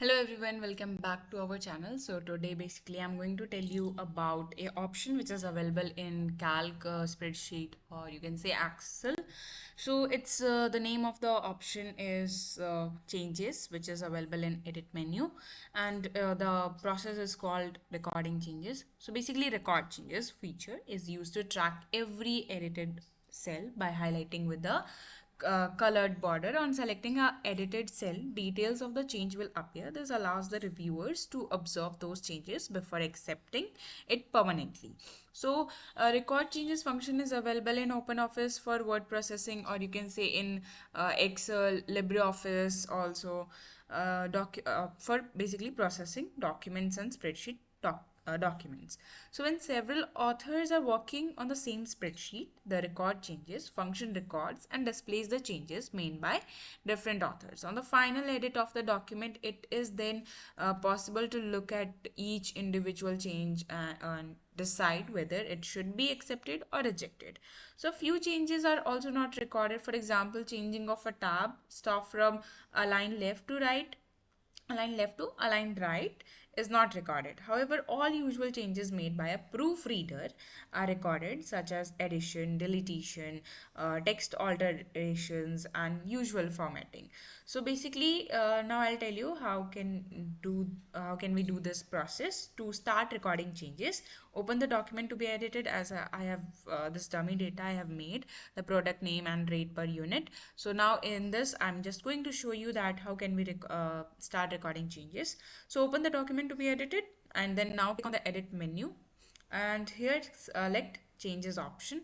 Hello everyone, welcome back to our channel. So today basically I'm going to tell you about a option which is available in Calc spreadsheet, or you can say Excel. So it's the name of the option is changes, which is available in edit menu, and the process is called recording changes. So basically record changes feature is used to track every edited cell by highlighting with the colored border. On selecting a edited cell, details of the change will appear. This allows the reviewers to observe those changes before accepting it permanently. So record changes function is available in OpenOffice for word processing, or you can say in Excel, LibreOffice also, for basically processing documents and spreadsheet documents. So when several authors are working on the same spreadsheet, the record changes function records and displays the changes made by different authors. On the final edit of the document, it is then possible to look at each individual change and decide whether it should be accepted or rejected. So few changes are also not recorded. For example, changing of a tab, stop from align left to right, align left to align right is not recorded. However, all usual changes made by a proofreader are recorded, such as addition, deletion, text alterations, and usual formatting. So basically, now I'll tell you how can we do this process to start recording changes. Open the document to be edited. As I have this dummy data I have made, the product name and rate per unit. So now in this I'm just going to show you that how can we start recording changes. So open the document to be edited, and then now click on the edit menu, and here select changes option,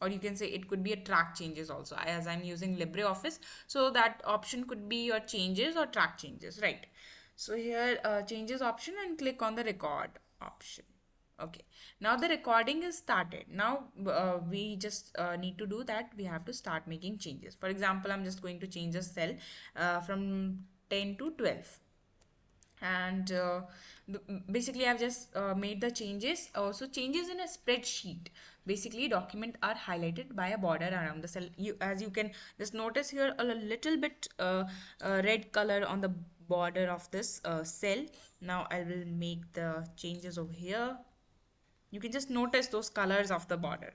or you can say it could be a track changes also, as I'm using LibreOffice, so that option could be your changes or track changes, right? So here changes option, and click on the record option. Okay, now the recording is started. Now we just need to do that. We have to start making changes. For example, I'm just going to change a cell from 10 to 12, and basically I've just made the changes. Also, changes in a spreadsheet, basically document are highlighted by a border around the cell. You, as you can just notice here, a little bit red color on the border of this cell. Now I will make the changes over here. You can just notice those colors of the border.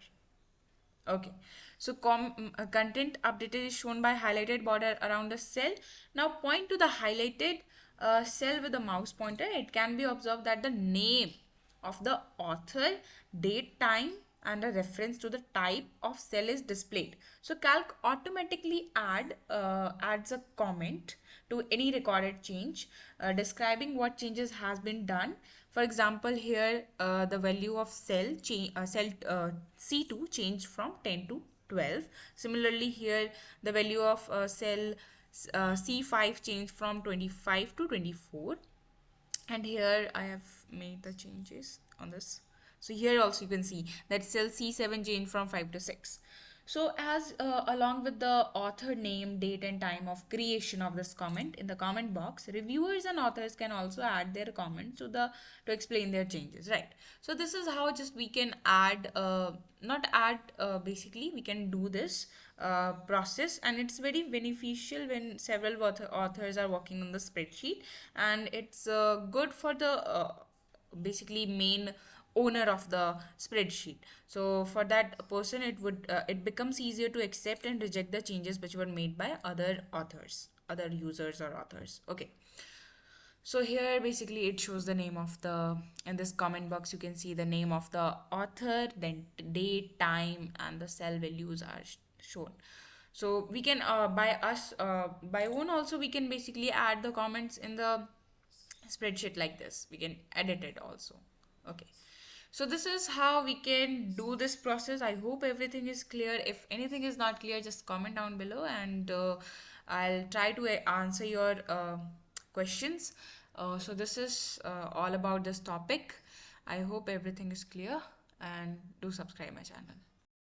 Okay, so content updated is shown by highlighted border around the cell. Now point to the highlighted cell with the mouse pointer. It can be observed that the name of the author, date, time, and a reference to the type of cell is displayed. So Calc automatically adds a comment to any recorded change describing what changes has been done. For example, here the value of cell C2 changed from 10 to 12. Similarly, here the value of cell C5 changed from 25 to 24, and here I have made the changes on this. So here also you can see that cell C7 changed from 5 to 6. So as along with the author name, date and time of creation of this comment in the comment box, reviewers and authors can also add their comments to explain their changes, right? So this is how just we can add not add basically we can do this process, and it's very beneficial when several authors are working on the spreadsheet, and it's good for the basically main owner of the spreadsheet. So for that person, it becomes easier to accept and reject the changes which were made by other authors, other users or authors. Okay, so here basically it shows the name of the, in this comment box you can see the name of the author, then date, time, and the cell values are shown. So we can by own also we can basically add the comments in the spreadsheet like this. We can edit it also. Okay, so this is how we can do this process. I hope everything is clear. If anything is not clear, just comment down below, and I'll try to answer your questions. So this is all about this topic. I hope everything is clear, and do subscribe my channel.